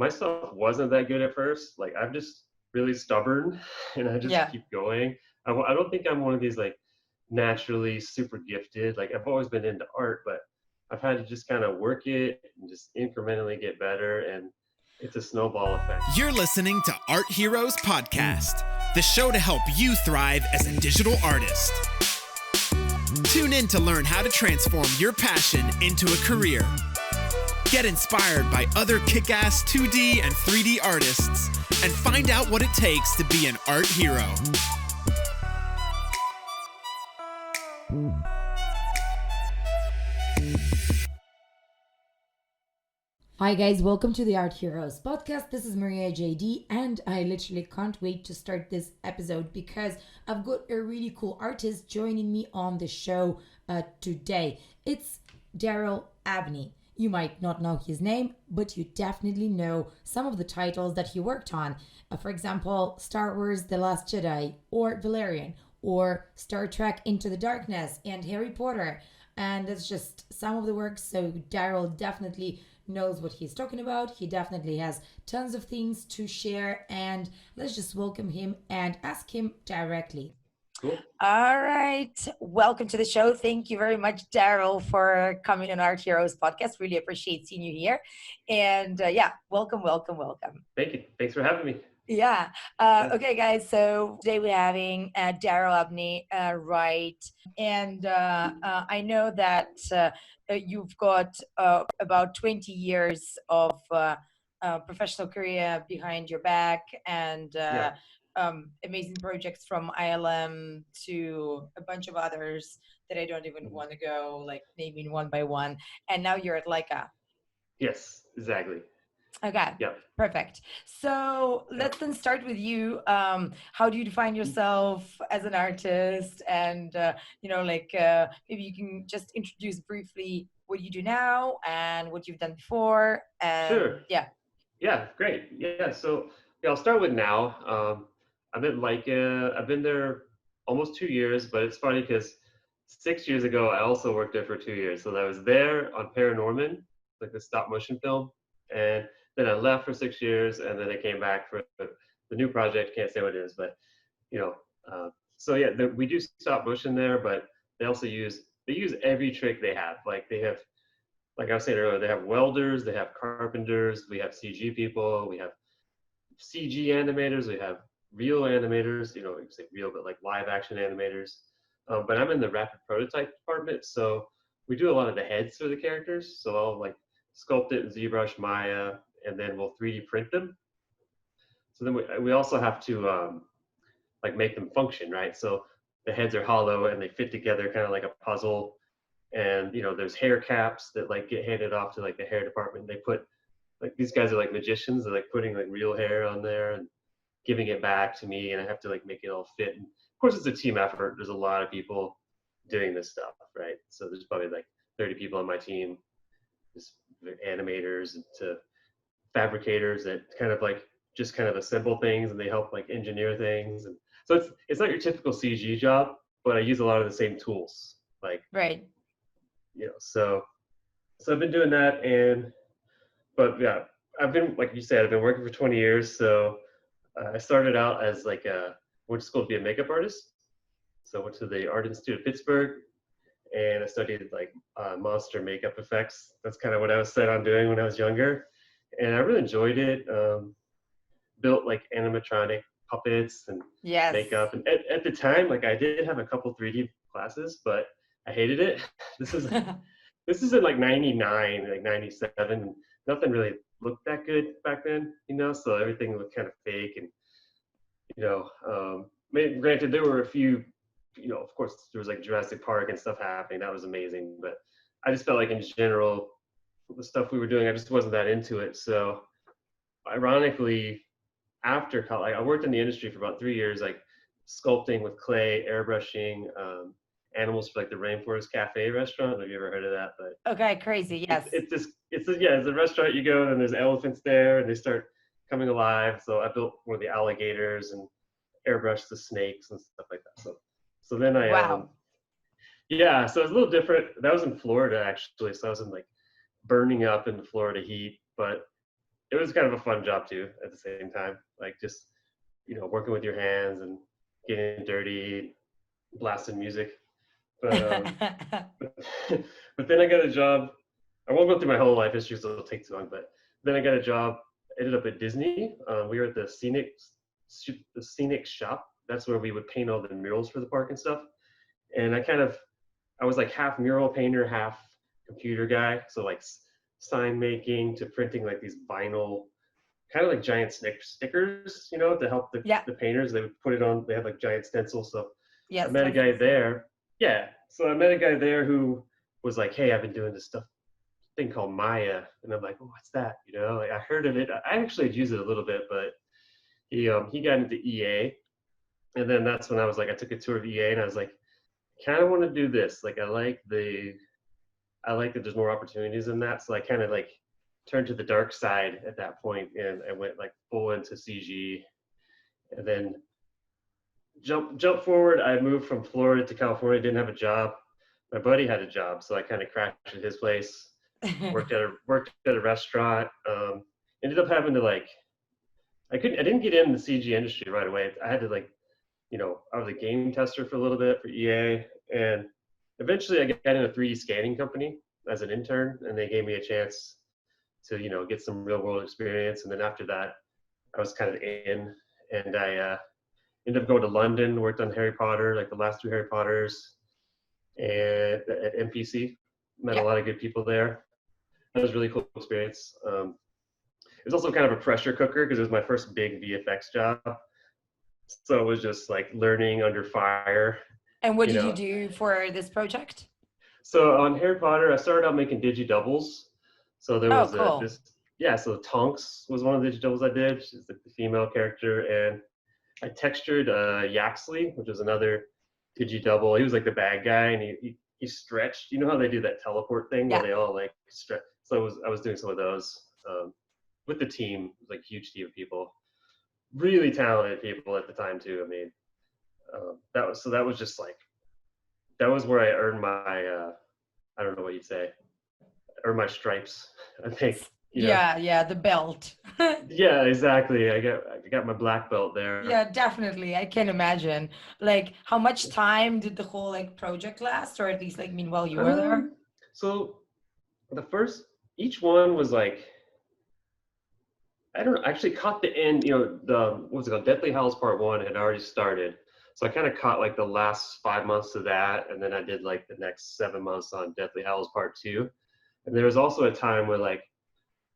myself wasn't that good at first. Like I'm just really stubborn and I just Yeah. keep going. I don't think I'm one of these like naturally super gifted. Like I've always been into art, but I've had to just kind of work it and just incrementally get better. And it's a snowball effect. You're listening to Art Heroes Podcast, the show to help you thrive as a digital artist. Tune in to learn how to transform your passion into a career. Get inspired by other kick-ass 2D and 3D artists and find out what it takes to be an art hero. Hi guys, welcome to the Art Heroes podcast. This is Maria JD and I literally can't wait to start this episode because I've got a really cool artist joining me on the show today. It's Darrell Abney. You might not know his name, but you definitely know some of the titles that he worked on. For example, Star Wars The Last Jedi, or Valerian, or Star Trek Into the Darkness, and Harry Potter. And that's just some of the works, so Darrell definitely knows what he's talking about. He definitely has tons of things to share, and let's just welcome him and ask him directly. Cool. All right. Welcome to the show. Thank you very much, Daryl, for coming on Art Heroes podcast. Really appreciate seeing you here. And welcome. Thank you. Thanks for having me. Yeah. Okay, guys. So today we're having Darrell Abney, right? And I know that you've got about 20 years of professional career behind your back, and amazing projects from ILM to a bunch of others that I don't even want to go like naming one by one. And now you're at Laika. Yes, exactly. Okay. Yeah. Perfect. So let's then start with you. How do you define yourself as an artist? And maybe you can just introduce briefly what you do now and what you've done before. And Sure. Yeah, great. Yeah, so I'll start with now. I'm at Laika. I've been there almost 2 years, but it's funny because 6 years ago I also worked there for 2 years. So I was there on Paranorman, like the stop motion film, and then I left for 6 years, and then I came back for the new project. Can't say what it is, but we do stop motion there, but they also use every trick they have. Like they have, like I was saying earlier, they have welders, they have carpenters, we have CG people, we have CG animators, we have real animators, you say real, but like live action animators. But I'm in the rapid prototype department, so we do a lot of the heads for the characters. So I'll like sculpt it in ZBrush, Maya, and then we'll 3D print them. So then we also have to make them function, right? So the heads are hollow and they fit together kind of like a puzzle. And there's hair caps that like get handed off to like the hair department. They put like, these guys are like magicians. They're like putting like real hair on there and giving it back to me, and I have to like make it all fit. And of course it's a team effort. There's a lot of people doing this stuff, right? So there's probably like 30 people on my team, just animators to fabricators that kind of like just kind of assemble things, and they help like engineer things. And so it's not your typical CG job, but I use a lot of the same tools, like right. So I've been doing that, but yeah, I've been, like you said, I've been working for 20 years. So I started out as went to school to be a makeup artist. So I went to the Art Institute of Pittsburgh, and I studied like monster makeup effects. That's kind of what I was set on doing when I was younger, and I really enjoyed it. Built like animatronic puppets and makeup, and at the time, like I did have a couple 3D classes, but I hated it. This is in like 99, like 97. Nothing really looked that good back then, so everything looked kind of fake. And, granted, there were a few, of course, there was like Jurassic Park and stuff happening. That was amazing. But I just felt like in general, the stuff we were doing, I just wasn't that into it. So ironically, after college, I worked in the industry for about 3 years, like sculpting with clay, airbrushing, animals for like the Rainforest Cafe restaurant. Have you ever heard of that? But okay, crazy. Yes. It's a restaurant. You go and there's elephants there, and they start coming alive. So I built one of the alligators and airbrushed the snakes and stuff like that. So then I wow. So it's a little different. That was in Florida actually. So I was in like burning up in the Florida heat, but it was kind of a fun job too at the same time. Like just, working with your hands and getting dirty, blasting music. But, but then I got a job. I won't go through my whole life history, so it'll take too long. But then I got a job. Ended up at Disney. We were at the scenic shop. That's where we would paint all the murals for the park and stuff. And I was like half mural painter, half computer guy. So like sign making to printing like these vinyl, kind of like giant stickers, to help the painters. They would put it on. They had like giant stencils. So yes, I met a guy there. Yeah. So I met a guy there who was like, "Hey, I've been doing this thing called Maya," and I'm like, "Oh, what's that?" Like I heard of it. I actually had used it a little bit, but he got into EA, and then that's when I took a tour of EA, and I was like, kind of want to do this. Like I like that there's more opportunities in that. So I kind of like turned to the dark side at that point, and I went like full into CG, and then jump forward. I moved from Florida to California. Didn't have a job. My buddy had a job, so I kind of crashed at his place. worked at a restaurant. Ended up having to I didn't get in the CG industry right away. I had to I was a game tester for a little bit for EA, and eventually I got in a 3D scanning company as an intern, and they gave me a chance to get some real world experience. And then after that, I was kind of in, and I ended up going to London, worked on Harry Potter, like the last 2 Harry Potters, and at MPC, met a lot of good people there. That was a really cool experience. It was also kind of a pressure cooker because it was my first big VFX job. So it was just like learning under fire. And what did you do for this project? So on Harry Potter, I started out making digi-doubles. So there was cool. So Tonks was one of the digi-doubles I did. She's like the female character. And I textured Yaxley, which was another digi-double. He was like the bad guy, and he stretched. You know how they do that teleport thing where they all like stretch? So I was doing some of those with the team, like huge team of people. Really talented people at the time too. I mean, that was just like, that was where I earned my, I don't know what you'd say, earned my stripes, I think. Yeah, the belt. Yeah, exactly. I got my black belt there. Yeah, definitely. I can imagine. Like, how much time did the whole project last, or at least meanwhile you were there? So each one was like, I don't know, I actually caught the end, what's it called? Deathly Hallows Part 1 had already started. So I kind of caught like the last 5 months of that. And then I did like the next 7 months on Deathly Hallows Part 2. And there was also a time where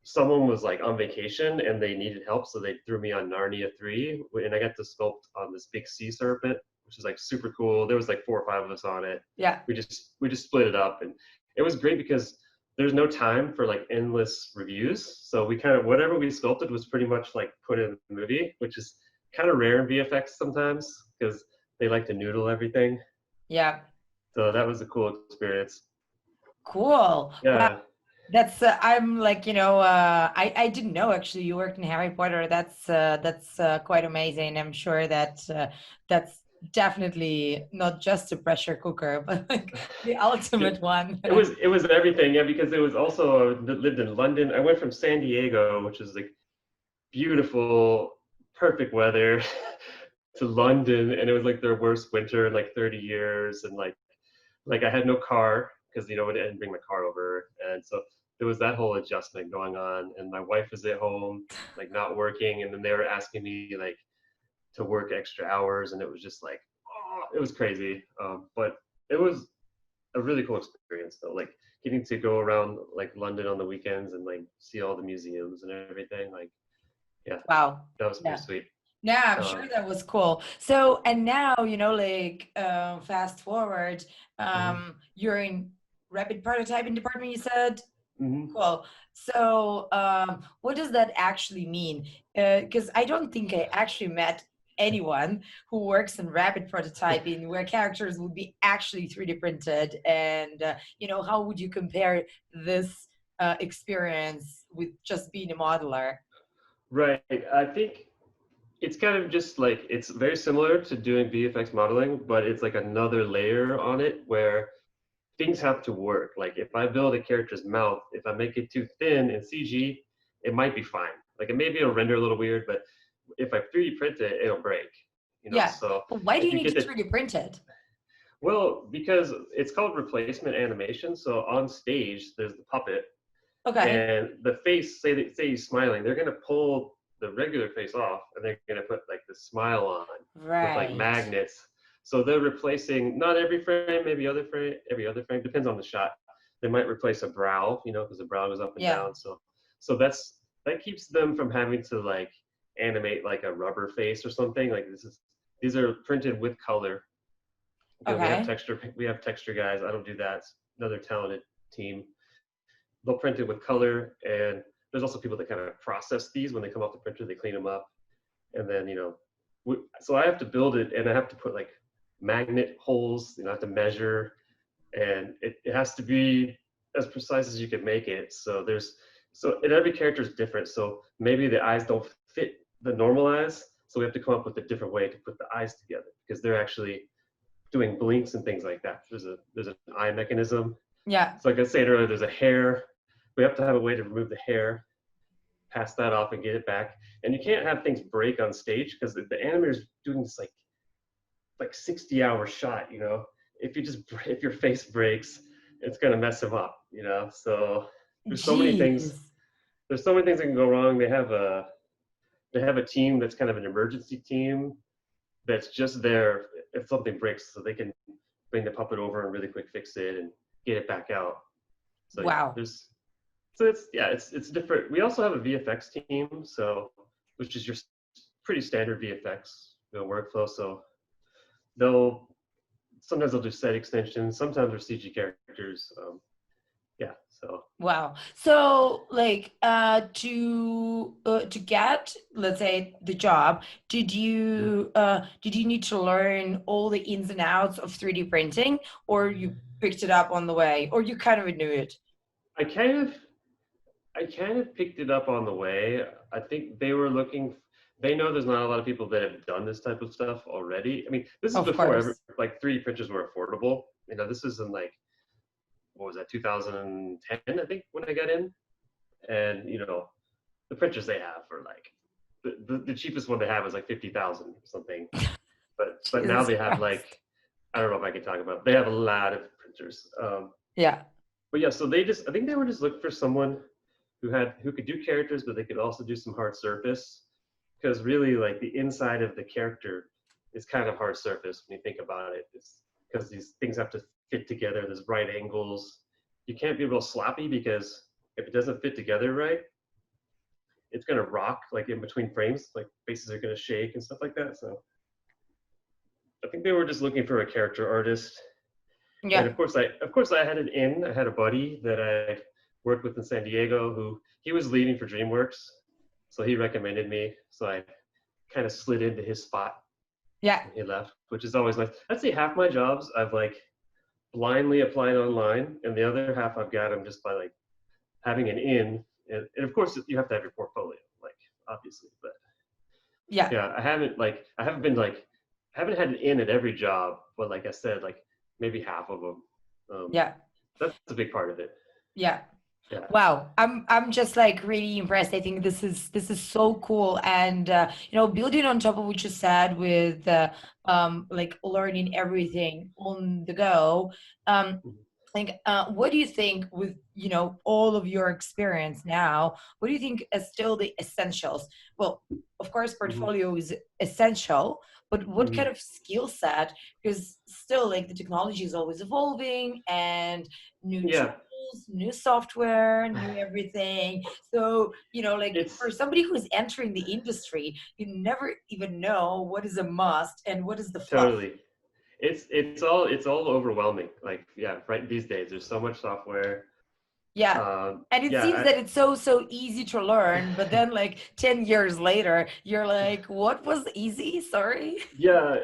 someone was on vacation and they needed help. So they threw me on Narnia 3, and I got to sculpt on this big sea serpent, which is super cool. There was 4 or 5 of us on it. Yeah. We just split it up, and it was great because there's no time for endless reviews. So we kind of, whatever we sculpted was pretty much put in the movie, which is kind of rare in VFX sometimes because they like to noodle everything. Yeah. So that was a cool experience. Cool. Yeah. Wow. That's I'm I didn't know actually you worked in Harry Potter. That's quite amazing. I'm sure that that's definitely not just a pressure cooker, but the ultimate one. It was everything, yeah, because it was also lived in London. I went from San Diego, which is beautiful, perfect weather, to London, and it was their worst winter in 30 years, and I had no car because I didn't bring my car over, and so there was that whole adjustment going on, and my wife was at home not working, and then they were asking me to work extra hours, and it was just it was crazy, but it was a really cool experience though, getting to go around London on the weekends and see all the museums and everything. Yeah, wow, that was pretty sweet. Yeah, I'm sure that was cool. So, and now, fast forward, you're in rapid prototyping department, you said? Mm-hmm. Cool. So, what does that actually mean? Because I don't think I actually met anyone who works in rapid prototyping where characters would be actually 3D printed. And, how would you compare this experience with just being a modeler? Right. I think it's kind of just it's very similar to doing VFX modeling, but it's another layer on it where things have to work. If I build a character's mouth, if I make it too thin in CG, it might be fine. Like maybe it'll render a little weird, but if I 3D print it, it'll break. Yeah. So But why do if you need to get 3D print it? well, because it's called replacement animation. So on stage, there's the puppet, Okay. and the face. Say he's smiling, they're gonna pull the regular face off, and they're gonna put like the smile on with like Right. magnets. So they're replacing not every frame, maybe every other frame, depends on the shot. They might replace a brow, because the brow goes up and Yeah. down. So that keeps them from having to like animate like a rubber face or something. Like these are printed with color. Okay. We have texture guys. I don't do that. It's another talented team. They'll print it with color, and there's also people that kind of process these when they come off the printer. They clean them up, and then so I have to build it, and I have to put like magnet holes. I have to measure, and it has to be as precise as you can make it. So and every character is different. So maybe the eyes don't fit the normal eyes, so we have to come up with a different way to put the eyes together, because they're actually doing blinks and things like that. There's an eye mechanism. Yeah. So like I said earlier, there's a hair. We have to have a way to remove the hair, pass that off, and get it back. And you can't have things break on stage, because the animator's doing this like 60-hour shot. If your face breaks, it's gonna mess him up. So there's so many things. There's so many things that can go wrong. They have a team that's kind of an emergency team that's just there if something breaks, so they can bring the puppet over and really quick fix it and get it back out. So Wow. it's different. We also have a VFX team, which is your pretty standard VFX workflow. So sometimes they'll do set extensions, sometimes they're CG characters. Wow. So like to get, let's say, the job, did you need to learn all the ins and outs of 3D printing, or you picked it up on the way, or you kind of knew it? I kind of picked it up on the way. I think they know there's not a lot of people that have done this type of stuff already. I mean, this is before 3D printers were affordable. This is in like, what was that, 2010, I think, when I got in. And the printers they have are like the cheapest one they have is like 50,000 or something. But now they have like, I don't know if I can talk about it. They have a lot of printers. Yeah. But yeah, so I think they were just looking for someone who could do characters, but they could also do some hard surface, because really like the inside of the character is kind of hard surface when you think about it. It's because these things have to fit together. There's right angles. You can't be real sloppy, because if it doesn't fit together right, it's gonna rock like in between frames. Like faces are gonna shake and stuff like that. So I think they were just looking for a character artist. Yeah. And of course I had I had a buddy that I worked with in San Diego he was leaving for DreamWorks, so he recommended me. So I kind of slid into his spot. Yeah. He left, which is always nice. I'd say half my jobs I've like blindly applied online, and the other half I've got them just by like having an in. And of course you have to have your portfolio, like obviously, but yeah, I haven't had an in at every job, but like I said, like maybe half of them. That's a big part of it. Yeah. Yeah. Wow, I'm just like really impressed. I think this is so cool, and building on top of what you said with like learning everything on the go. Like, what do you think with all of your experience now? What do you think is still the essentials? Well, of course, portfolio is essential, but what kind of skill set? Because still, like, the technology is always evolving, and new tools, new software, new everything. So like for somebody who's entering the industry, you never even know what is a must and what is the fluff. Totally. It's all overwhelming. Like, yeah, right, these days there's so much software. Yeah. And it seems that it's so easy to learn, but then like 10 years later, you're like, what was easy? Sorry. Yeah.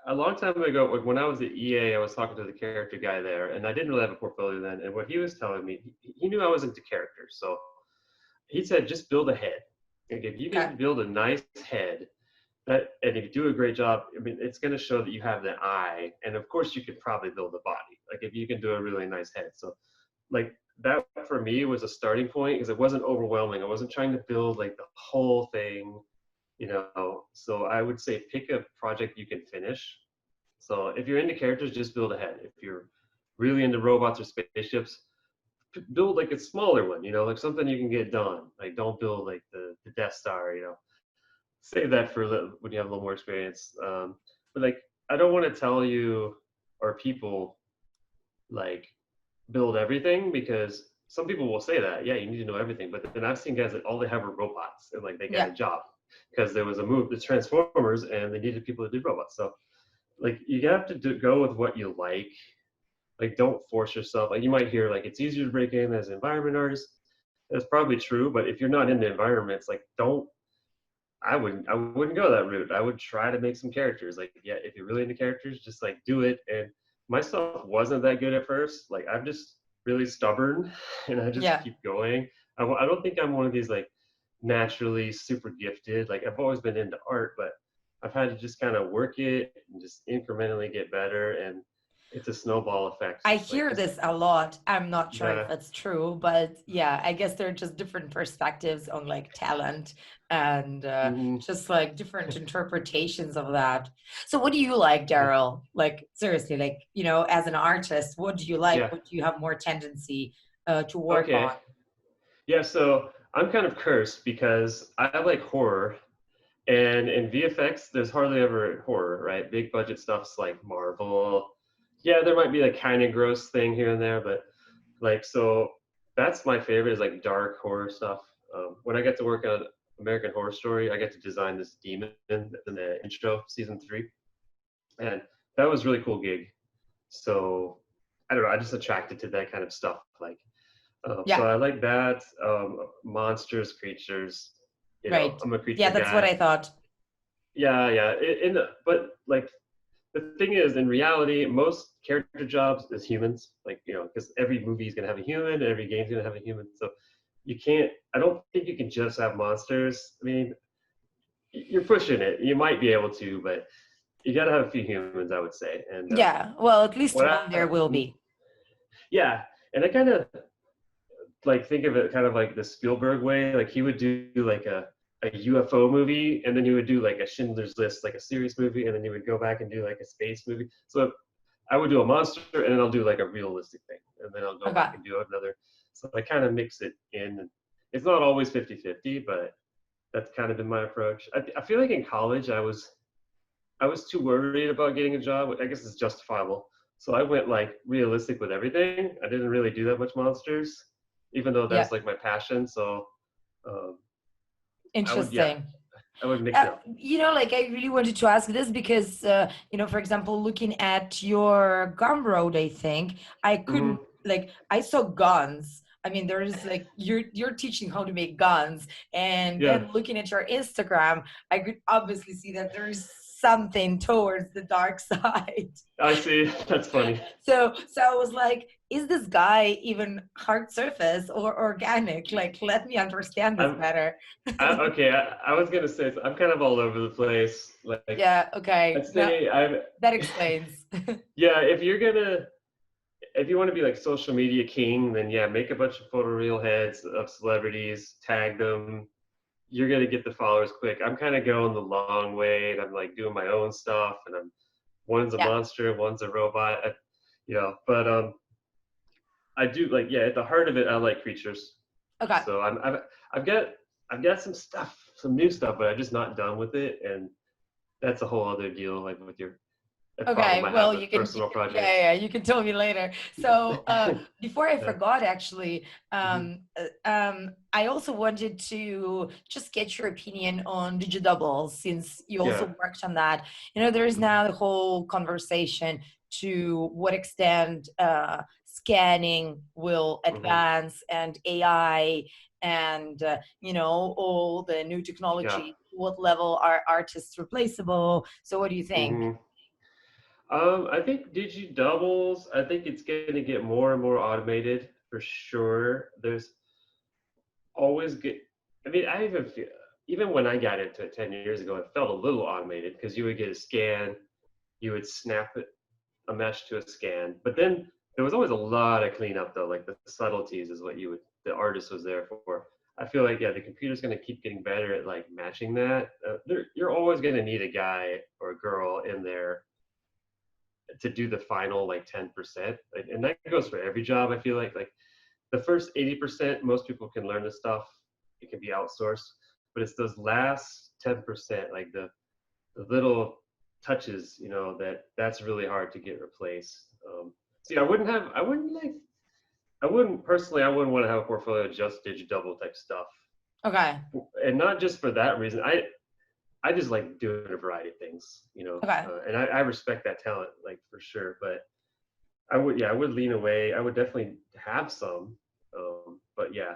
A long time ago, when I was at EA, I was talking to the character guy there, and I didn't really have a portfolio then. And what he was telling me, he knew I was into characters. So he said, just build a head. Like, if you can build a nice head, and if you do a great job, I mean, it's going to show that you have the eye. And of course, you could probably build a body. Like if you can do a really nice head. So like, that for me was a starting point because it wasn't overwhelming. I wasn't trying to build like the whole thing, you know. So I would say pick a project you can finish. So if you're into characters, just build ahead. If you're really into robots or spaceships, build like a smaller one, you know, like something you can get done. Like don't build like the Death Star, you know. Save that for when you have a little more experience. But like I don't want to tell you or people like build everything because some people will say that, yeah, you need to know everything. But then I've seen guys that all they have are robots and like they got a job because there was a move, the Transformers, and they needed people to do robots. So like you have to go with what you like. Like don't force yourself. Like you might hear like it's easier to break in as an environment artist. That's probably true, but if you're not in the environments, like I wouldn't go that route. I would try to make some characters. Like, yeah, if you're really into characters, just like do it. And my stuff wasn't that good at first. Like I'm just really stubborn and I just keep going. I don't think I'm one of these like naturally super gifted. Like I've always been into art, but I've had to just kind of work it and just incrementally get better. And it's a snowball effect. I hear this a lot. I'm not sure Yeah. if that's true, but yeah, I guess there are just different perspectives on like talent and just like different interpretations of that. So what do you like, Daryl? Like seriously, like, you know, as an artist, what do you like? Yeah. What do you have more tendency to work Okay. on? Yeah, so I'm kind of cursed because I like horror. And in VFX, there's hardly ever horror, right? Big budget stuff's like Marvel. Yeah, there might be a kind of gross thing here and there, but like, so that's my favorite is like dark horror stuff. When I get to work on American Horror Story, I get to design this demon in the intro, season 3. And that was a really cool gig. So I don't know, I just attracted to that kind of stuff. Like, so I like that. Monsters, creatures. You know, I'm a creature Yeah, that's guy. what I thought. Yeah. But like the thing is, in reality, most character jobs is humans. Like, you know, because every movie is gonna have a human, and every game's gonna have a human. So you can't. I don't think you can just have monsters. I mean, you're pushing it. You might be able to, but you gotta have a few humans, I would say. And Well, at least one there will be. Yeah, and I kind of like think of it kind of like the Spielberg way. Like he would do like a UFO movie, and then he would do like a Schindler's List, like a serious movie, and then he would go back and do like a space movie. So I would do a monster, and then I'll do like a realistic thing, and then I'll go back and do another. So I kind of mix it in. It's not always 50-50, but that's kind of been my approach. I feel like in college I was too worried about getting a job. I guess it's justifiable. So I went like realistic with everything. I didn't really do that much monsters, even though that's like my passion. So interesting. I would mix it up. You know, like I really wanted to ask this because, you know, for example, looking at your Gumroad, I think I couldn't like I saw guns. I mean, there is like you're teaching how to make guns, and then looking at your Instagram, I could obviously see that there's something towards the dark side. I see. That's funny. So I was like, is this guy even hard surface or organic? Like, let me understand this better. Okay, I was gonna say I'm kind of all over the place. Like, yeah. Okay. I'd say that explains. Yeah, if you want to be like social media king, then yeah, make a bunch of photoreal heads of celebrities, tag them. You're gonna get the followers quick. I'm kind of going the long way, and I'm like doing my own stuff, and one's a monster, one's a robot, you know. But I do like at the heart of it, I like creatures. Okay. So I've got some stuff, some new stuff, but I'm just not done with it, and that's a whole other deal. Like with your well, you can personal project. Yeah, you can tell me later. So before I forgot, actually, I also wanted to just get your opinion on digidoubles, since you also worked on that. You know, there is now the whole conversation to what extent scanning will advance, and AI, and you know, all the new technology. What level are artists replaceable? So what do you think? I think digidoubles, I think it's going to get more and more automated for sure. There's always good. I mean, I even feel, even when I got into it 10 years ago, it felt a little automated because you would get a scan, you would snap a mesh to a scan, but then there was always a lot of cleanup though, like the subtleties is what the artist was there for. I feel like, yeah, the computer's going to keep getting better at like matching that. You're always going to need a guy or a girl in there to do the final like 10%. And that goes for every job. I feel like the first 80%, most people can learn the stuff. It can be outsourced, but it's those last 10%, like the little touches, you know, that's really hard to get replaced. See, I wouldn't personally, I wouldn't want to have a portfolio of just digital type stuff. Okay. And not just for that reason. I just like doing a variety of things, you know. Okay. And I respect that talent, like for sure. But I would lean away. I would definitely have some. But yeah,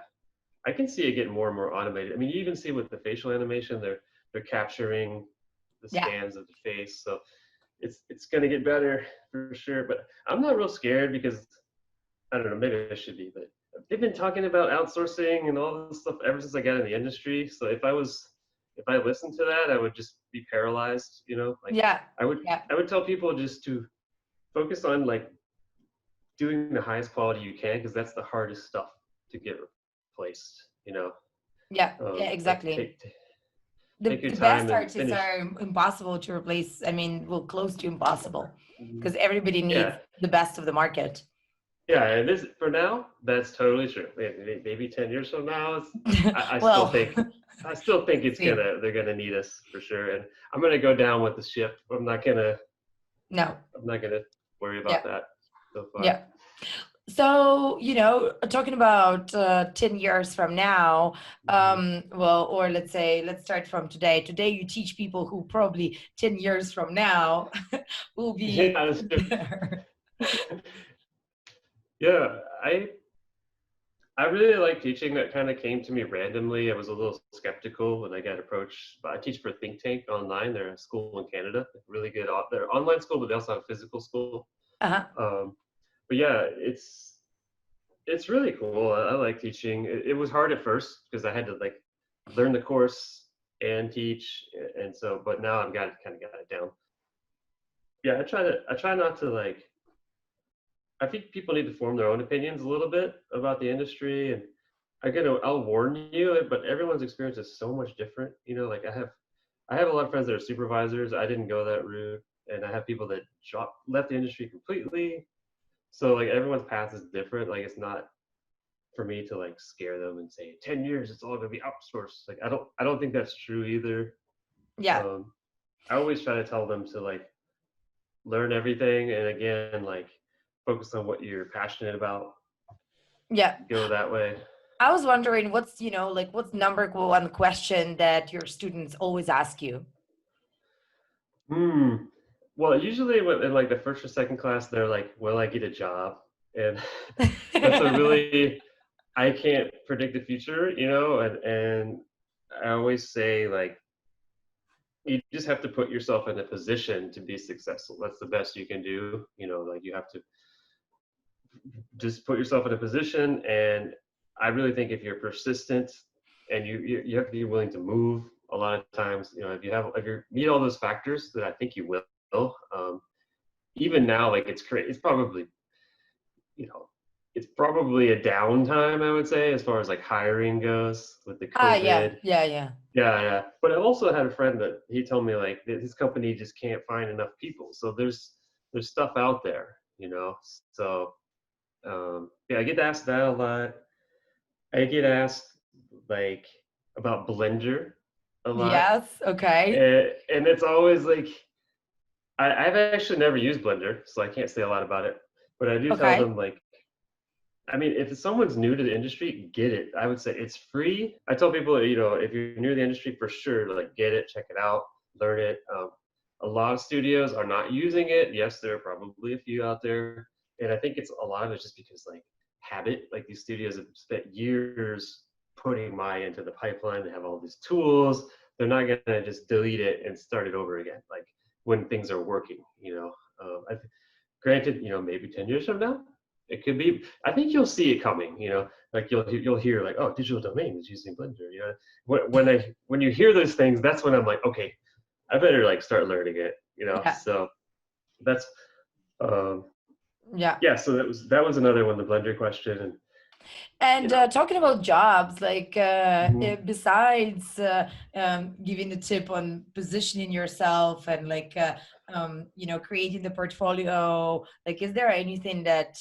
I can see it getting more and more automated. I mean, you even see with the facial animation, they're capturing the scans of the face. So it's gonna get better for sure. But I'm not real scared because I don't know, maybe I should be, but they've been talking about outsourcing and all this stuff ever since I got in the industry. So if I listened to that, I would just be paralyzed, you know? Like I would tell people just to focus on like doing the highest quality you can, because that's the hardest stuff to get replaced, you know? Yeah, exactly. The best artists are impossible to replace. I mean, well, close to impossible, because everybody needs the best of the market. Yeah, and this for now, that's totally true. Maybe 10 years from now, I still think they're gonna need us for sure. And I'm gonna go down with the ship. I'm not gonna worry about that so far. Yeah. So, you know, talking about 10 years from now, or let's start from today. Today, you teach people who probably 10 years from now will be. Yeah, I really like teaching. That kind of came to me randomly. I was a little skeptical when I got approached, but I teach for Think Tank online. They're a school in Canada, really good. They're an online school, but they also have a physical school. But yeah, it's really cool. I like teaching. It was hard at first because I had to like learn the course and teach, and so. But now I've got it down. Yeah, I try not to like. I think people need to form their own opinions a little bit about the industry, and I'll warn you, but everyone's experience is so much different. You know, like I have a lot of friends that are supervisors. I didn't go that route, and I have people that left the industry completely. So like everyone's path is different. Like it's not for me to like scare them and say 10 years it's all gonna be outsourced. Like I don't think that's true either. Yeah. I always try to tell them to like learn everything, and again like focus on what you're passionate about. Yeah. Go that way. I was wondering what's number one question that your students always ask you? Well, usually in like the first or second class, they're like, will I get a job? And that's a really, I can't predict the future, you know, and I always say like, you just have to put yourself in a position to be successful. That's the best you can do. You know, like you have to just put yourself in a position. And I really think if you're persistent and you have to be willing to move a lot of times, you know, if you meet all those factors that I think you will, even now, like it's probably, you know, it's probably a downtime, I would say, as far as like hiring goes with the COVID. Yeah. But I also had a friend that he told me like his company just can't find enough people. So there's stuff out there, you know. So I get asked that a lot. I get asked like about Blender a lot. Yes. Okay. And it's always like I've actually never used Blender, so I can't say a lot about it. But I do tell them like, I mean, if someone's new to the industry, get it. I would say it's free. I tell people, you know, if you're new to the industry, for sure, like get it, check it out, learn it. A lot of studios are not using it. Yes, there are probably a few out there. And I think a lot of it's just because like habit, like these studios have spent years putting Maya into the pipeline. They have all these tools. They're not going to just delete it and start it over again. Like when things are working, you know, granted, you know, maybe 10 years from now, it could be, I think you'll see it coming, you know, like you'll hear like, oh, Digital Domain is using Blender, you know, when you hear those things, that's when I'm like, okay, I better like start learning it, you know? So that's, Yeah. Yeah, so that was another one, the blender question. And talking about jobs, like Mhm. besides giving the tip on positioning yourself and like creating the portfolio, like is there anything that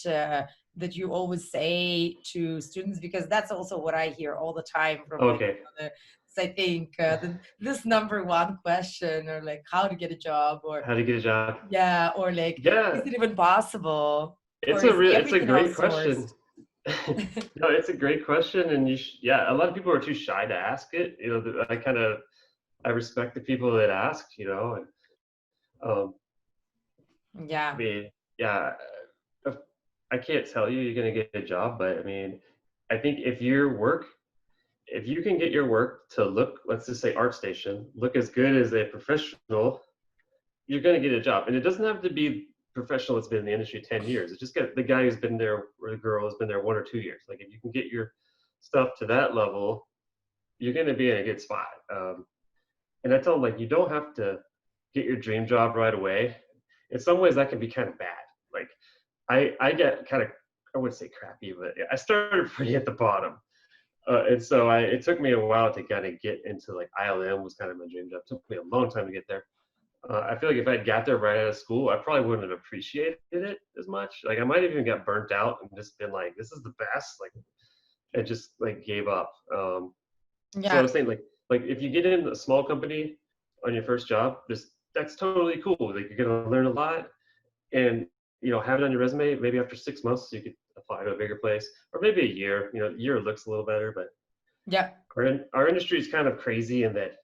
you always say to students? Because that's also what I hear all the time from like Okay. I think this number one question, or like how to get a job, or How to get a job? yeah, or like is Yeah, it even possible, or is it's a everything great question. outsourced? No, it's a great question, and yeah, a lot of people are too shy to ask it. I respect the people that ask, and um, I Yeah. mean, yeah, uh, I can't tell you you're gonna get a job, but I mean, I think if you can get your work to look, let's just say ArtStation, look as good as a professional, you're going to get a job. And it doesn't have to be professional that's been in the industry 10 years. It's just got the guy who's been there or the girl who's been there 1 or 2 years. Like if you can get your stuff to that level, you're going to be in a good spot. And I tell them, like, you don't have to get your dream job right away. In some ways that can be kind of bad. Like I get kind of, I wouldn't say crappy, but I started pretty at the bottom. And so it took me a while to kind of get into like ILM was kind of my dream job. It took me a long time to get there. I feel like if I got there right out of school, I probably wouldn't have appreciated it as much. Like I might have even got burnt out and just been like, "This is the best." Like, I just like gave up. So I Yeah. was saying, like if you get in a small company on your first job, that's totally cool. Like you're gonna learn a lot, and have it on your resume. Maybe after 6 months, you could apply to a bigger place, or maybe a year. A year looks a little better, but Yeah. our industry is kind of crazy in that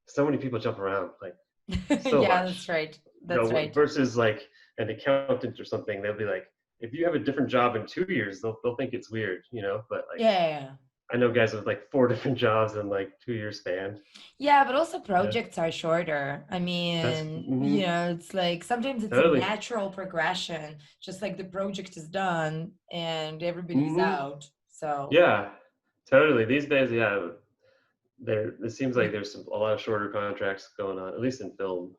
so many people jump around. Like so Yeah, much, that's right. That's right. versus like an accountant or something. They'll be like, if you have a different job in 2 years, they'll think it's weird, But like, Yeah. I know guys with like 4 different jobs in like 2 year span. Yeah, but also Yeah, projects are shorter. I that's mean, it's like sometimes it's a totally. natural progression, just like the project is done and everybody's hmm out. So Yeah, totally. These days, yeah, it seems like y- there's a lot of shorter contracts going on, at least in film.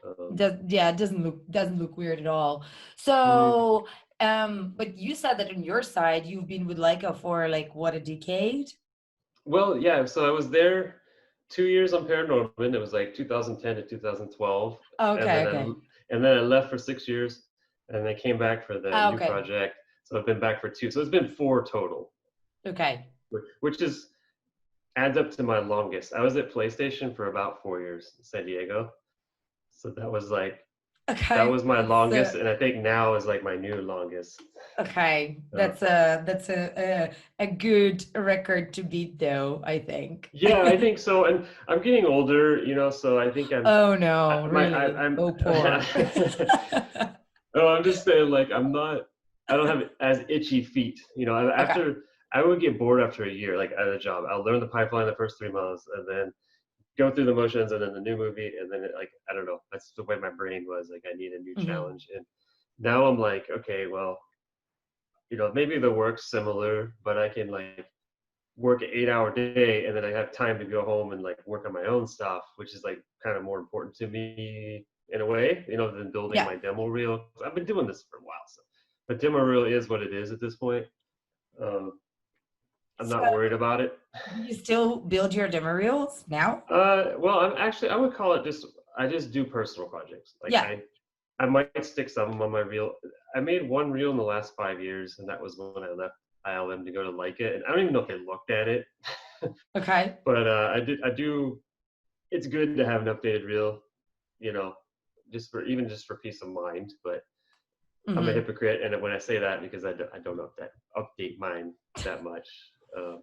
Um, it doesn't look weird at all. mhm. So, but you said that on your side, you've been with Laika for like what, a decade? Well, yeah. So I was there 2 years on Paranorman. It was like 2010 to 2012, and Okay, then okay. I left for 6 years, and I came back for the new Okay. project. So I've been back for two. So it's been four total, Okay. which is adds up to my longest. I was at PlayStation for about 4 years in San Diego. So that Okay. was my That's longest, and I think now is like my new longest. okay. Uh, That's a good record to beat, though, I think. yeah, I think so, and I'm getting older, so I think Oh no, really? I'm. Oh, poor. No, I'm just saying, like, I don't have as itchy feet. Okay. I would get bored after a year, like at a job. I'll learn the pipeline the first 3 months, and then go through the motions, and then the new movie, and then I don't know. That's the way my brain was. Like, I need a new Mhm. challenge, and now I'm like, okay, well, maybe the work's similar, but I can like work an 8 hour day, and then I have time to go home and like work on my own stuff, which is like kind of more important to me in a way, than building Yeah. my demo reel. 'Cause I've been doing this for a while, so but demo reel is what it is at this point. Um, I'm So, not worried about it. do you still build your demo reels now? Well, I would call it I just do personal projects. Like Yeah. I might stick some on my reel. I made one reel in the last 5 years, and that was when I left ILM to go to Laika, and I don't even know if they looked at it. Okay. But I do. It's good to have an updated reel, you know, just for peace of mind. But I'm a Hmm. hypocrite, and when I say that, because I don't update mine that much. Uh,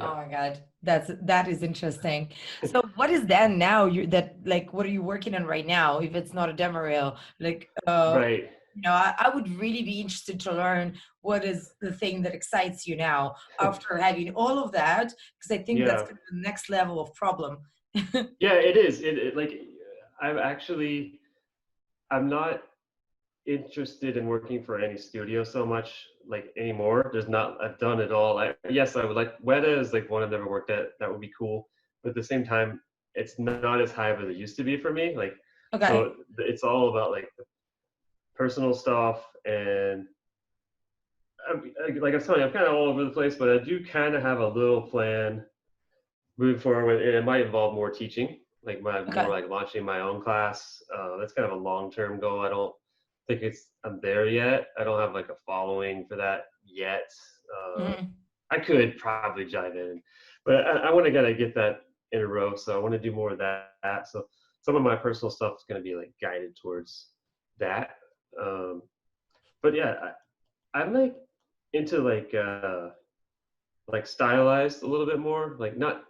Oh yeah, my God, that is interesting. So, what is then now? What are you working on right now? If it's not a demo reel, like, right. I would really be interested to learn what is the thing that excites you now after having all of that, because I think that's Yeah, kind of the next level of problem. yeah. It is. It like I'm actually I'm not interested in working for any studio so much like anymore. There's not I've done it all. Yes, I would like Weta is like one I've never worked at. That would be cool. But at the same time, it's not as high as it used to be for me. Like Okay. so it's all about like the personal stuff, and like I was telling you, I'm kind of all over the place, but I do kind of have a little plan moving forward, and it might involve more teaching, like more like launching my own class. That's kind of a long-term goal. I don't think I'm there yet. I don't have like a following for that yet. I could probably jive in, but I want to kind of get that in a row. So I want to do more of that. So some of my personal stuff is going to be like guided towards that. But yeah, I'm like into like stylized a little bit more, like not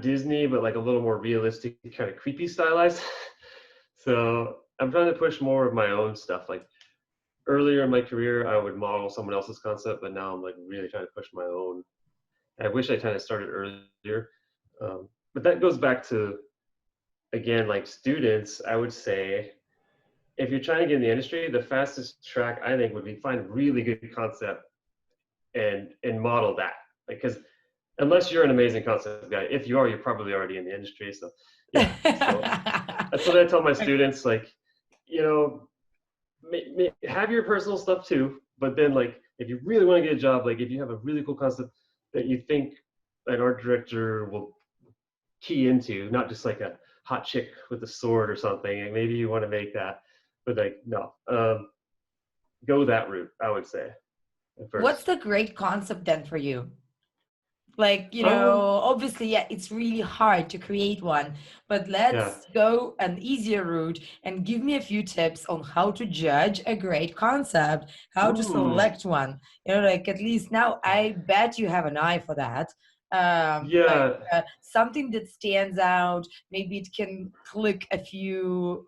Disney, but like a little more realistic, kind of creepy stylized. So I'm trying to push more of my own stuff. Like earlier in my career, I would model someone else's concept, but now I'm like really trying to push my own. I wish I kind of started earlier. But that goes back to, again, like students, I would say, if you're trying to get in the industry, the fastest track, I think, would be find really good concept and model that. Like, because unless you're an amazing concept guy, if you are, you're probably already in the industry. So yeah, so that's what I tell my students, like, you know, have your personal stuff too, but then like, if you really want to get a job, like if you have a really cool concept that you think an art director will key into, not just like a hot chick with a sword or something, and maybe you want to make that, but like, no, go that route, I would say. What's the great concept then for you? Like, you know, obviously, yeah, it's really hard to create one, but let's go an easier route and give me a few tips on how to judge a great concept, how to select one. You know, like at least now I bet you have an eye for that. Something that stands out, maybe it can click a few,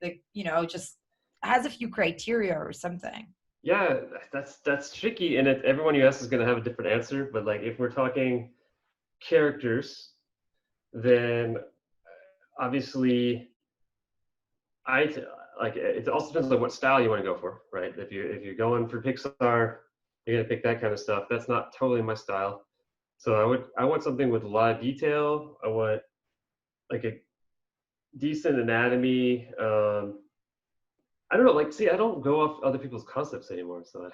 like, you know, just has a few criteria or something. Yeah, that's tricky, and everyone you ask is going to have a different answer. But like, if we're talking characters, then obviously, like it also depends on what style you want to go for, right? If you're going for Pixar, you're going to pick that kind of stuff. That's not totally my style. So I want something with a lot of detail. I want like a decent anatomy. I don't know, like, see, I don't go off other people's concepts anymore, so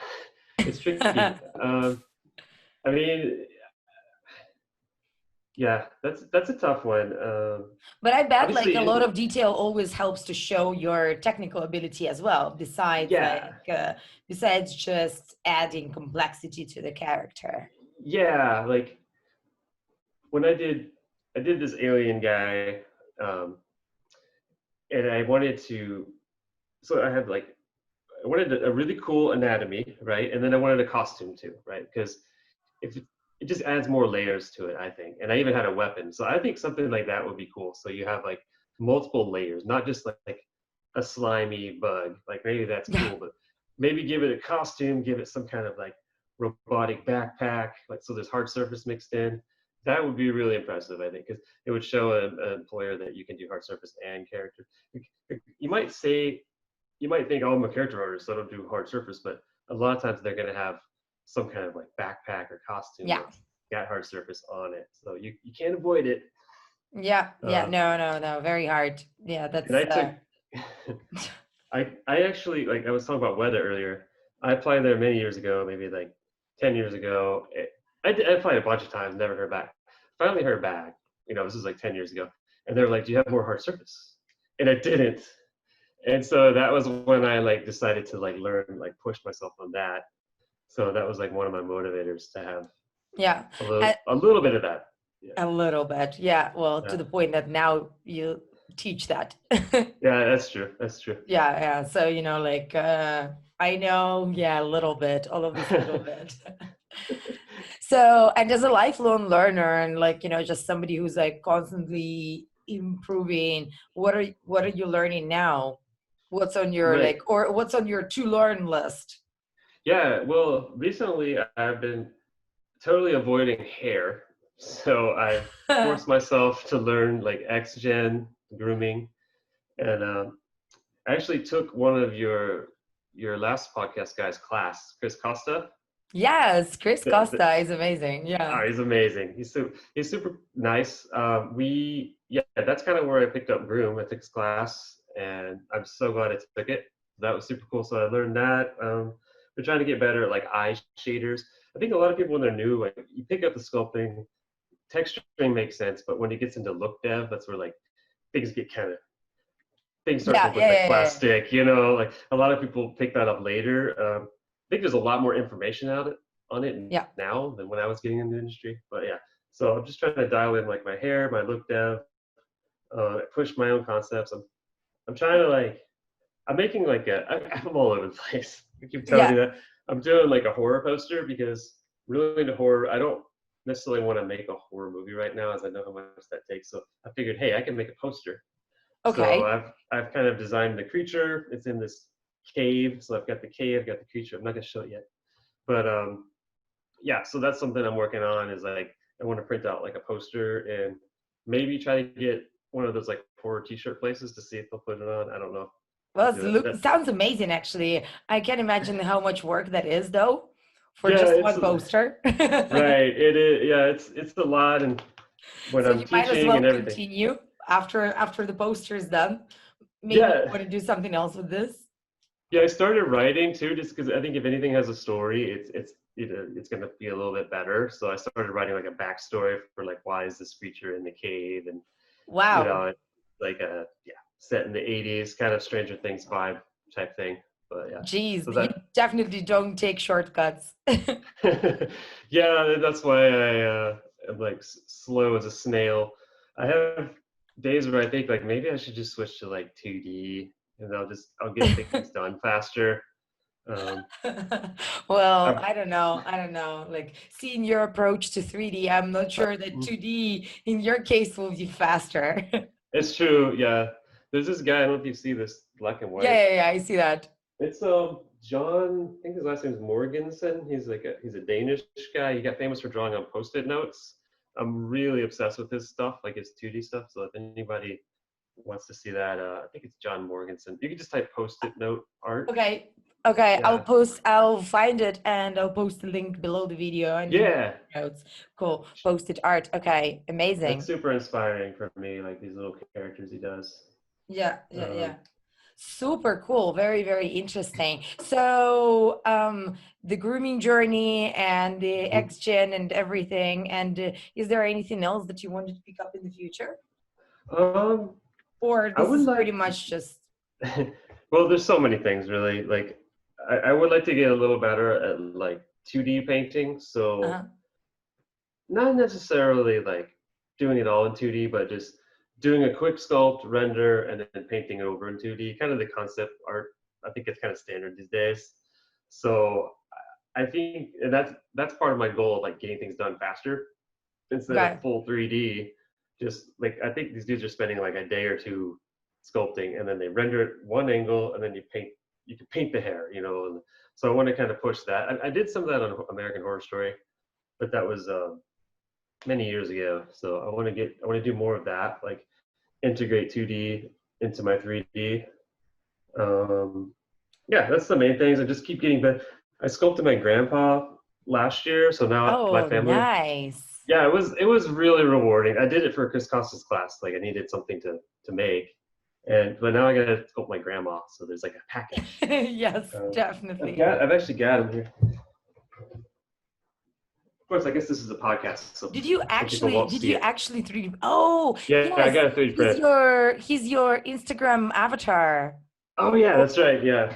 it's tricky. I mean, yeah, that's a tough one. But I bet like a lot of detail always helps to show your technical ability as well, besides besides just adding complexity to the character. Yeah, like when I did this alien guy, and I wanted to. So I wanted a really cool anatomy, right? And then I wanted a costume too, right? Because if it just adds more layers to it, I think. And I even had a weapon. So I think something like that would be cool. So you have like multiple layers, not just like a slimy bug. Like maybe that's cool, but maybe give it a costume, give it some kind of like robotic backpack, like so there's hard surface mixed in. That would be really impressive, I think, because it would show an employer that you can do hard surface and character. You might think, oh, I'm a character artist, so I don't do hard surface, but a lot of times they're going to have some kind of like backpack or costume that's got hard surface on it. So you can't avoid it. No, very hard. Yeah, that's. And I actually, like I was talking about weather earlier. I applied there many years ago, maybe like 10 years ago. I applied a bunch of times, never heard back. Finally heard back. You know, this was like 10 years ago. And they were like, do you have more hard surface? And I didn't. And so that was when I like decided to like learn, like push myself on that. So that was like one of my motivators to have a little bit of that. A little bit. Yeah. Well, to the point that now you teach that. Yeah, that's true. That's true. Yeah. So, you know, like, I know, a little bit, all of this little bit. So, and as a lifelong learner and like, you know, just somebody who's like constantly improving, what are you learning now? What's on your what's on your to learn list? Yeah, well, recently I've been totally avoiding hair. So I forced myself to learn like X-Gen grooming. And I actually took one of your last podcast guy's class, Chris Costa. Yes, Chris Costa is amazing. Yeah. Oh, he's amazing. He's super nice. That's kind of where I picked up groom. I took his class and I'm so glad I took it. That was super cool. So I learned that. We're trying to get better at like eye shaders. I think a lot of people when they're new, like you pick up the sculpting, texturing makes sense, but when it gets into look dev, that's where like things start to look like plastic, you know, like a lot of people pick that up later. I think there's a lot more information on it now than when I was getting in the industry, but yeah. So I'm just trying to dial in like my hair, my look dev, push my own concepts. I'm trying to like, I'm making like I'm all over the place. I keep telling you that. I'm doing like a horror poster because really into horror. I don't necessarily want to make a horror movie right now, as I know how much that takes. So I figured, hey, I can make a poster. Okay. So I've kind of designed the creature. It's in this cave. So I've got the cave, I've got the creature. I'm not gonna show it yet, but yeah. So that's something I'm working on. Is like I want to print out like a poster and maybe try to get one of those like horror T-shirt places to see if they'll put it on. I don't know. Well, it sounds amazing, actually. I can't imagine how much work that is, though, for just one poster. Right. It is. Yeah. It's a lot, and when I'm teaching might as well and everything. Continue after the poster is done. Maybe you want to do something else with this. Yeah, I started writing too, just because I think if anything has a story, it's going to be a little bit better. So I started writing like a backstory for like why is this creature in the cave, and wow, you know, like a set in the 80s, kind of Stranger Things vibe type thing. But yeah. Jeez, so you definitely don't take shortcuts. Yeah, that's why I'm like slow as a snail. I have days where I think like maybe I should just switch to like 2D, and I'll get things done faster. Well, I don't know. Like seeing your approach to 3D, I'm not sure that 2D in your case will be faster. It's true, yeah. There's this guy, I don't know if you see this, black and white. Yeah, I see that. It's John, I think his last name is Morgensen. He's a Danish guy. He got famous for drawing on Post-it notes. I'm really obsessed with his stuff, like his 2D stuff. So if anybody wants to see that, I think it's John Morgensen. You can just type Post-it note art. Okay. Yeah. I'll find it and I'll post the link below the video. And notes. Cool. Post-it art. Okay. Amazing. It's super inspiring for me, like these little characters he does. Yeah. Super cool. Very, very interesting. So the grooming journey and the X-Gen and everything. And is there anything else that you wanted to pick up in the future? Or this is pretty much just... Well, there's so many things really. Like I would like to get a little better at like 2D painting. So not necessarily like doing it all in 2D, but just doing a quick sculpt, render, and then painting over in 2D, kind of the concept art. I think it's kind of standard these days. So I think, and that's part of my goal, like getting things done faster instead of full 3D. Just like, I think these dudes are spending like a day or two sculpting, and then they render it one angle, and then you can paint the hair, you know. And so I want to kind of push that. I did some of that on American Horror Story, but that was many years ago. So I want to do more of that, like integrate 2D into my 3D. Yeah, that's the main things. I just keep getting better. I sculpted my grandpa last year, so now my family. Nice. Yeah, it was really rewarding. I did it for Chris Costa's class. Like I needed something to make, but now I gotta sculpt my grandma. So there's like a package. Yes, definitely. I've actually got him here. Of course, I guess this is a podcast. So did you actually 3D? Oh, yeah, yes. I got a 3D print. He's your Instagram avatar. Oh yeah, that's right. Yeah.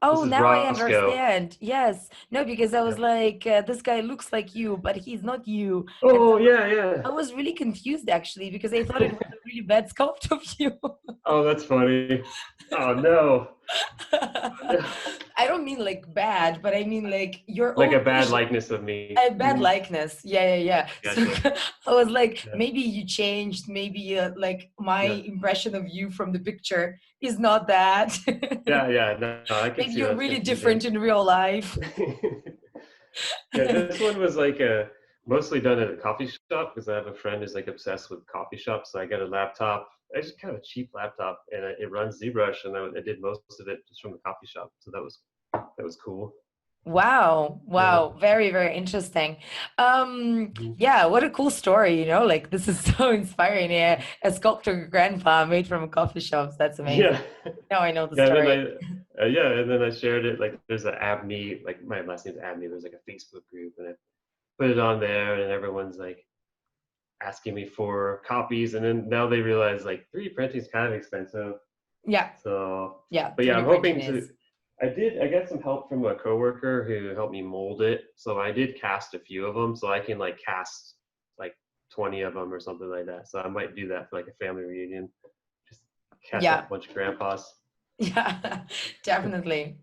Oh, now I understand. Yes. No, because I was like, this guy looks like you, but he's not you. Oh, yeah. I was really confused, actually, because I thought it was a really bad sculpt of you. Oh, that's funny. Oh, no. I don't mean like bad, but I mean like your like a bad likeness of me. A bad likeness. Yeah. Gotcha. So I was like, maybe you changed. Maybe like my impression of you from the picture is not that. Yeah. No, I can maybe see you're really different in real life. Yeah, this one was like mostly done at a coffee shop because I have a friend who's like obsessed with coffee shops. So I got a laptop. I just kind of a cheap laptop, and it runs ZBrush, and I did most of it just from the coffee shop. So that was cool. Wow. Yeah. Very, very interesting. Yeah, what a cool story, you know, like this is so inspiring. A sculptor grandpa made from a coffee shop. That's amazing. Yeah. Now I know the story. Yeah, and then I shared it. Like, there's an Abney, like my last name's Abney. There's like a Facebook group, and I put it on there, and everyone's like asking me for copies. And then now they realize like 3D printing is kind of expensive. Yeah. So, Yeah. but yeah, 3D I'm hoping printing to. is- I got some help from a coworker who helped me mold it. So I did cast a few of them, so I can like cast like 20 of them or something like that. So I might do that for like a family reunion. Just cast Yeah. up a bunch of grandpas. Yeah, definitely.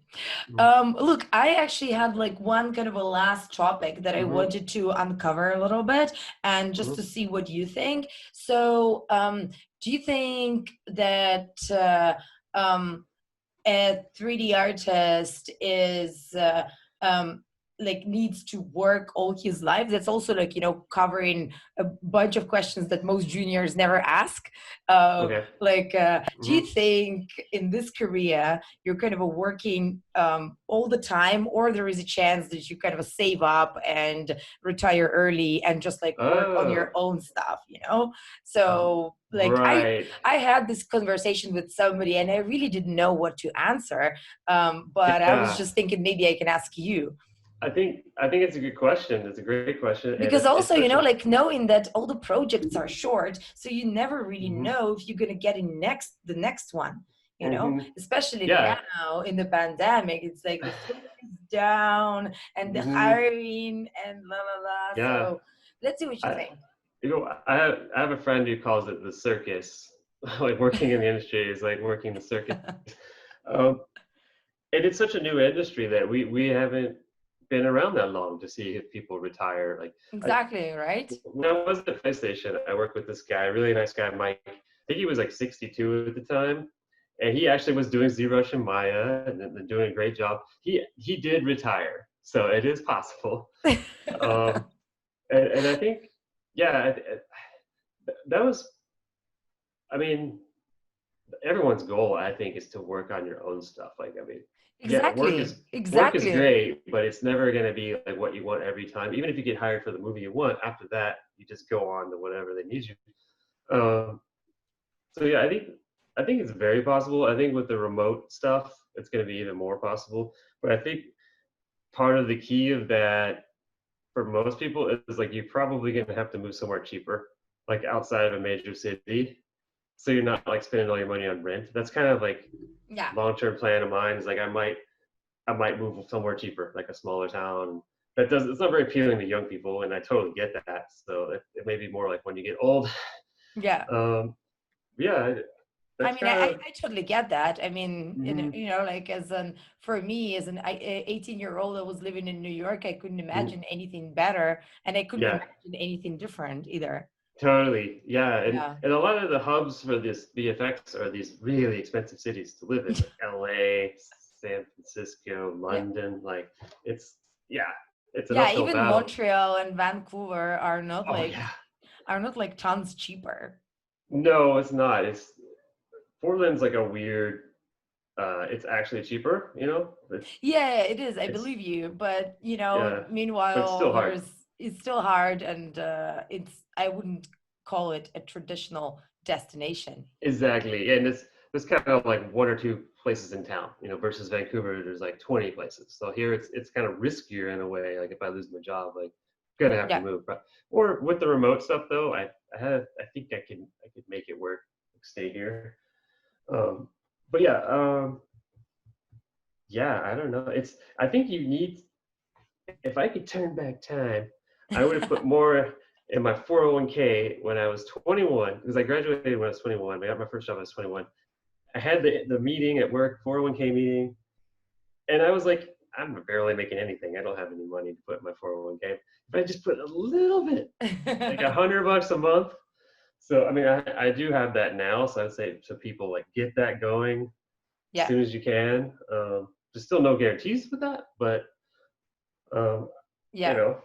Mm. Look, I actually had like one kind of a last topic that I Mhm. wanted to uncover a little bit and just Mhm. to see what you think. So, do you think that a 3D artist is like needs to work all his life? That's also like, you know, covering a bunch of questions that most juniors never ask. Okay. Do you Mhm. think in this career you're kind of a working all the time, or there is a chance that you kind of save up and retire early and just like work on your Oh, own stuff, you know? So like right. I had this conversation with somebody and I really didn't know what to answer. But I was Yeah. just thinking maybe I can ask you. I think it's a good question. It's a great question, and Because it's also, you such know, a. like knowing that all the projects are short, so you never really Mhm. know if you're gonna get the next one, you know, Mhm. especially Yeah. now in the pandemic, it's like the food is down and the Mhm. hiring and la la la. Yeah. So let's see what you I, think. I have a friend who calls it the circus. Like working in the industry is like working the circus. Um, and it's such a new industry that we haven't been around that long to see if people retire. Like I, Exactly, right? when I was at PlayStation, I worked with this guy, really nice guy, Mike. I think he was like 62 at the time, and he actually was doing ZBrush and Maya and doing a great job. He did retire, so it is possible. Um, and I think, yeah, that was. I mean, everyone's goal, I think, is to work on your own stuff. Like, I mean, yeah, Exactly, work is exactly. great, but it's never going to be like what you want every time. Even if you get hired for the movie you want, after that, you just go on to whatever they need you. Um, so yeah, I think it's very possible. I think with the remote stuff, it's going to be even more possible. But I think part of the key of that for most people is like you're probably going to have to move somewhere cheaper, like outside of a major city, so you're not like spending all your money on rent. That's kind of like Yeah. long-term plan of mine is like I might move somewhere cheaper, like a smaller town. It's not very appealing to young people, and I totally get that. So it may be more like when you get old. Yeah. Um, yeah, I that's mean, kind of. I totally get that. I mean, Mhm. you know, like for me, as an 18-year-old, I was living in New York. I couldn't Mhm. imagine anything better, and I couldn't Yeah, imagine anything different either. totally. Yeah, and Yeah. and a lot of the hubs for this VFX are these really expensive cities to live in, like LA, San Francisco, Yeah. London. Like it's yeah, it's an Yeah, uphill even battle. Montreal and Vancouver Oh yeah. are not like tons cheaper. No, it's not. Portland's like a weird. It's actually cheaper. Yeah, it is. I It's believe you, but you know, yeah, but it's meanwhile, still hard. it's still hard, and I wouldn't call it a traditional destination. Exactly, and there's kind of like one or two places in town, versus Vancouver. There's like 20 places. So here it's kind of riskier in a way. Like if I lose my job, like gonna have to Yeah. move. Or with the remote stuff though, I think I could make it work. Stay here. Um, but yeah, I don't know. I think you need. If I could turn back time, I would have put more in my 401k when I was 21, because I graduated when I was 21. I got my first job when I was 21. I had the meeting at work, 401k meeting, and I was like, I'm barely making anything. I don't have any money to put in my 401k. If I just put a little bit, like $100 a month. So I mean, I do have that now. So I'd say to people like get that going as Yeah. soon as you can. There's still no guarantees with that, but um, you Yeah. know,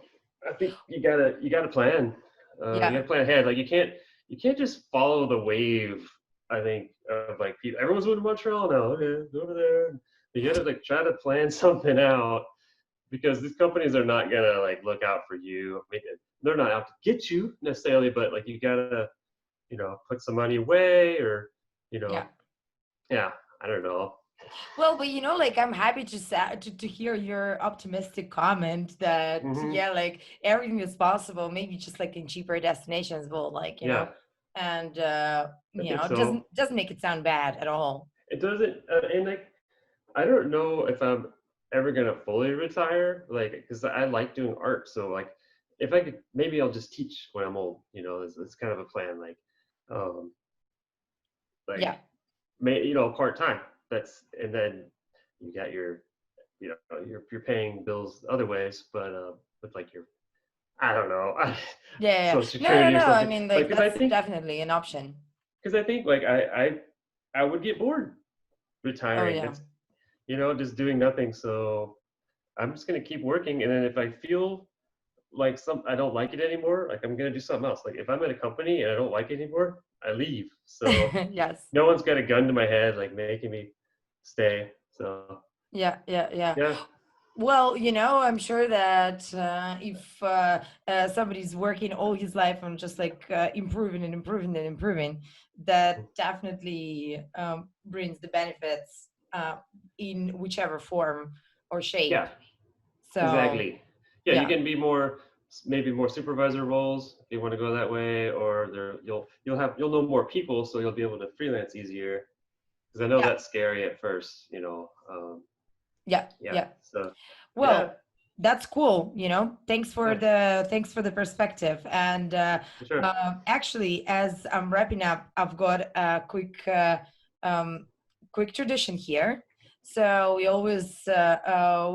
I think you gotta plan. You Yeah. gotta plan ahead. Like you can't just follow the wave. I think of like people, everyone's moving to Montreal now. Okay, go over there. You gotta like try to plan something out because these companies are not gonna like look out for you. I mean, they're not out to get you necessarily, but like you gotta put some money away or you know Yeah. yeah, I don't know. Well, but like I'm happy to hear your optimistic comment that Hmm. yeah, like everything is possible. Maybe just like in cheaper destinations, will Yeah, and I think it doesn't so. make it sound bad at all. It doesn't, and like I don't know if I'm ever gonna fully retire, like because I like doing art. So like, if I could, maybe I'll just teach when I'm old. It's kind of a plan. Um, Yeah, like part time. That's and then you got your, you're paying bills other ways, but with like your, I don't know, yeah, Social yeah. No, no, Security or no. I something. mean, Like, like because I that's think, definitely an option. like I would get bored Oh retiring. yeah, It's just doing nothing. So I'm just gonna keep working, and then if I feel like I don't like it anymore, like I'm gonna do something else. Like if I'm at a company and I don't like it anymore, I leave. So yes, no one's got a gun to my head like making me stay. So yeah, yeah, yeah. yeah, Well, I'm sure that if somebody's working all his life on just like improving and improving and improving, that definitely brings the benefits in whichever form or shape. yeah, So, exactly. Yeah, you yeah, can be maybe more supervisor roles if you want to go that way, or you'll know more people, so you'll be able to freelance easier. Because I know yeah, that's scary at first. yeah, Yeah. yeah. So yeah, Well, that's cool. yeah, Thanks for the perspective. And for sure. actually, as I'm wrapping up, I've got a um, quick tradition here. So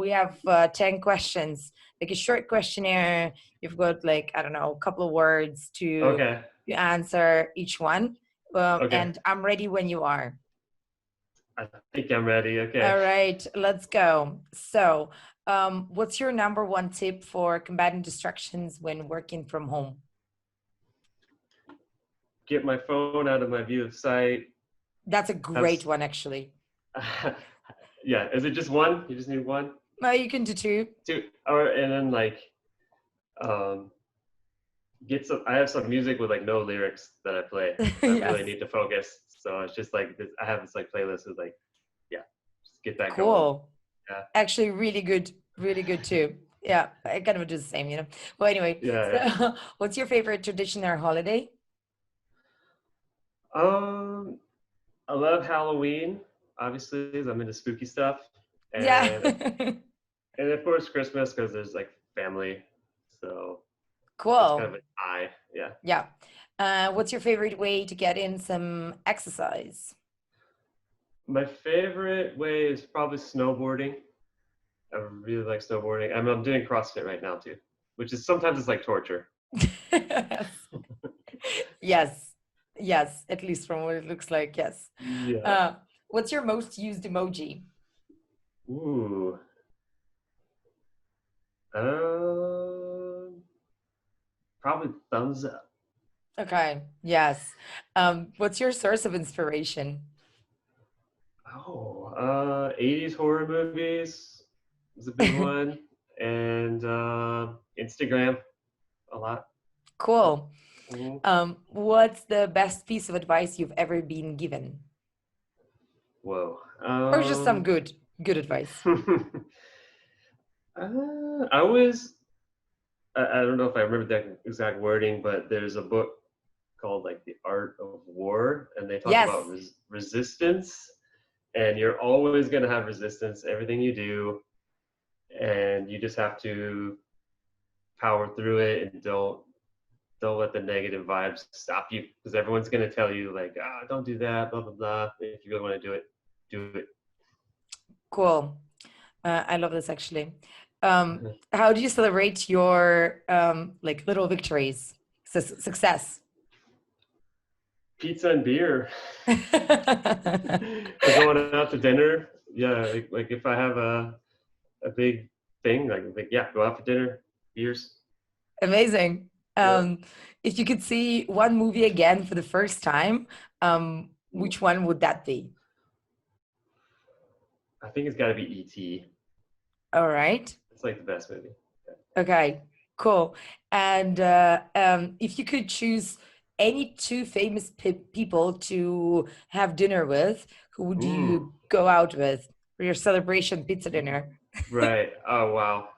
we have 10 questions, like a short questionnaire. You've got like I don't know, a couple of words Okay. to answer each one. Okay. And I'm ready when you are. I think I'm ready. Okay. All right, let's go. So, what's your number one tip for combating distractions when working from home? Get my phone out of my view of sight. That's a Have great one, actually. yeah. Is it just one? You just need one, You can do two. two, or and then like um get some. I have some music with like no lyrics that I play if I really Yes. need to focus. So it's just like I have this like playlist with like, yeah, just get that going. Cool. Yeah. Actually, really good too. Yeah, I kind of do the same. Well, anyway, Yeah. Yeah. so what's your favorite tradition or holiday? Um, I love Halloween. Obviously, 'cause I'm into spooky stuff, Yeah. and of course Christmas because there's like family. So it's kind of Cool. an eye. Yeah. Yeah. What's your favorite way to get in some exercise? My favorite way is probably snowboarding. I really like snowboarding. I'm doing CrossFit right now too, which is sometimes it's like torture. Yes, yes, at least from what it looks like, yes. Yeah. Uh, what's your most used emoji? Ooh. Um, Probably thumbs up. Okay, yes. What's your source of inspiration? Oh, 80s horror movies is a big one, and Instagram a lot. Cool. Mhm. What's the best piece of advice you've ever been given? Whoa. Or just some good advice? I was, I don't know if I remember the exact wording, but there's a book called like The Art of War, and they talk about Yes, resistance, and you're always going to have resistance, everything you do, and you just have to power through it and don't let the negative vibes stop you because everyone's going to tell you like, don't do that, blah blah blah. If you really want to do it, do it. cool. I love this actually. How do you celebrate your like little victories, success? Pizza and beer. Or going out to dinner. Yeah, like if I have a big thing, like yeah, go out for dinner, beers. Amazing. Yeah. If you could see one movie again for the first time, Ooh, which one would that be? I think it's got to be E.T. All right. It's like the best movie. Okay. Cool. And if you could choose any two famous people to have dinner with, who would Ooh. you go out with for your celebration pizza dinner? Right. Oh, wow.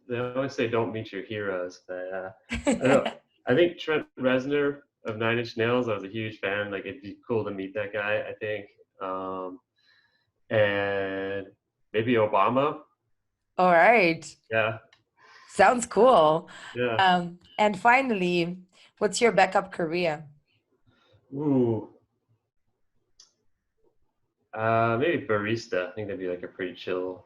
They always say don't meet your heroes, but I don't know. I think Trent Reznor of Nine Inch Nails, I was a huge fan. Like, it'd be cool to meet that guy, I think. And maybe Obama. All right. Yeah. Sounds cool. Yeah. And finally, what's your backup career? Ooh. Maybe barista. I think that'd be like a pretty chill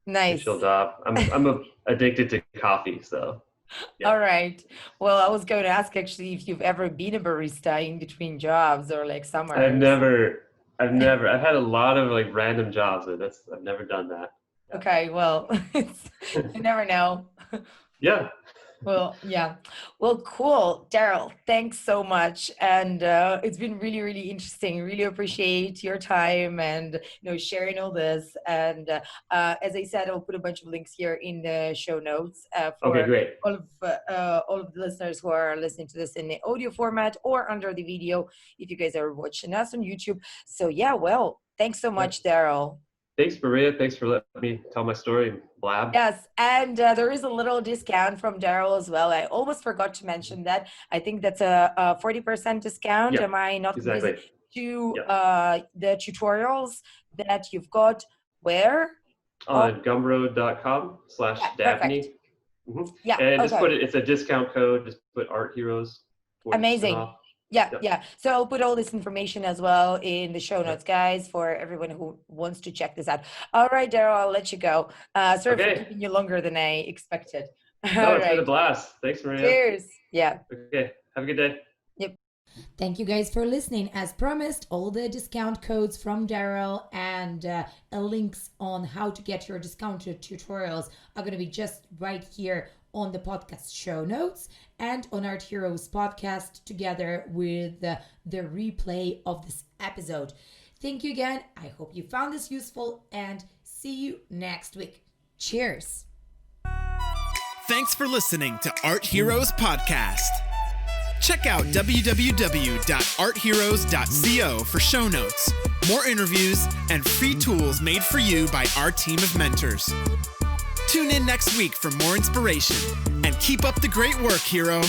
Nice. job. I'm addicted to coffee, so. Yeah. All right. Well, I was going to ask actually if you've ever been a barista in between jobs or like somewhere. I've had a lot of like random jobs, but I've never done that. Yeah. Okay. Well, you never know. Yeah. Well, yeah. Well, cool. Daryl, thanks so much. And it's been really, really interesting. Really appreciate your time and, sharing all this. And as I said, I'll put a bunch of links here in the show notes for Okay, great. all of the listeners who are listening to this in the audio format or under the video if you guys are watching us on YouTube. So yeah, well, thanks so much, Daryl. Thanks, Maria. Thanks for letting me tell my story and blab. Yes, and there is a little discount from Daryl as well. I almost forgot to mention that. I think that's a 40% discount. Yep, Am I not exactly. crazy? To Yep. The tutorials that you've got where? On gumroad.com/Dabney. Mm-hmm. Yeah, and just okay. put it's a discount code. Just put Art Heroes. 40% Amazing. off. Yeah, Yep. yeah. So I'll put all this information as well in the show notes, guys, for everyone who wants to check this out. All right, Daryl, I'll let you go. Sorry for keeping you longer than I expected. No, it's been a blast. Thanks, Maria. Cheers. Yeah. Okay. Have a good day. Yep. Thank you guys for listening. As promised, all the discount codes from Daryl and links on how to get your discounted tutorials are going to be just right here on the podcast show notes and on Art Heroes podcast together with the replay of this episode. Thank you again. I hope you found this useful and see you next week. Cheers. Thanks for listening to Art Heroes Podcast. Check out www.artheroes.co for show notes, more interviews, and free tools made for you by our team of mentors. Tune in next week for more inspiration, and keep up the great work, hero.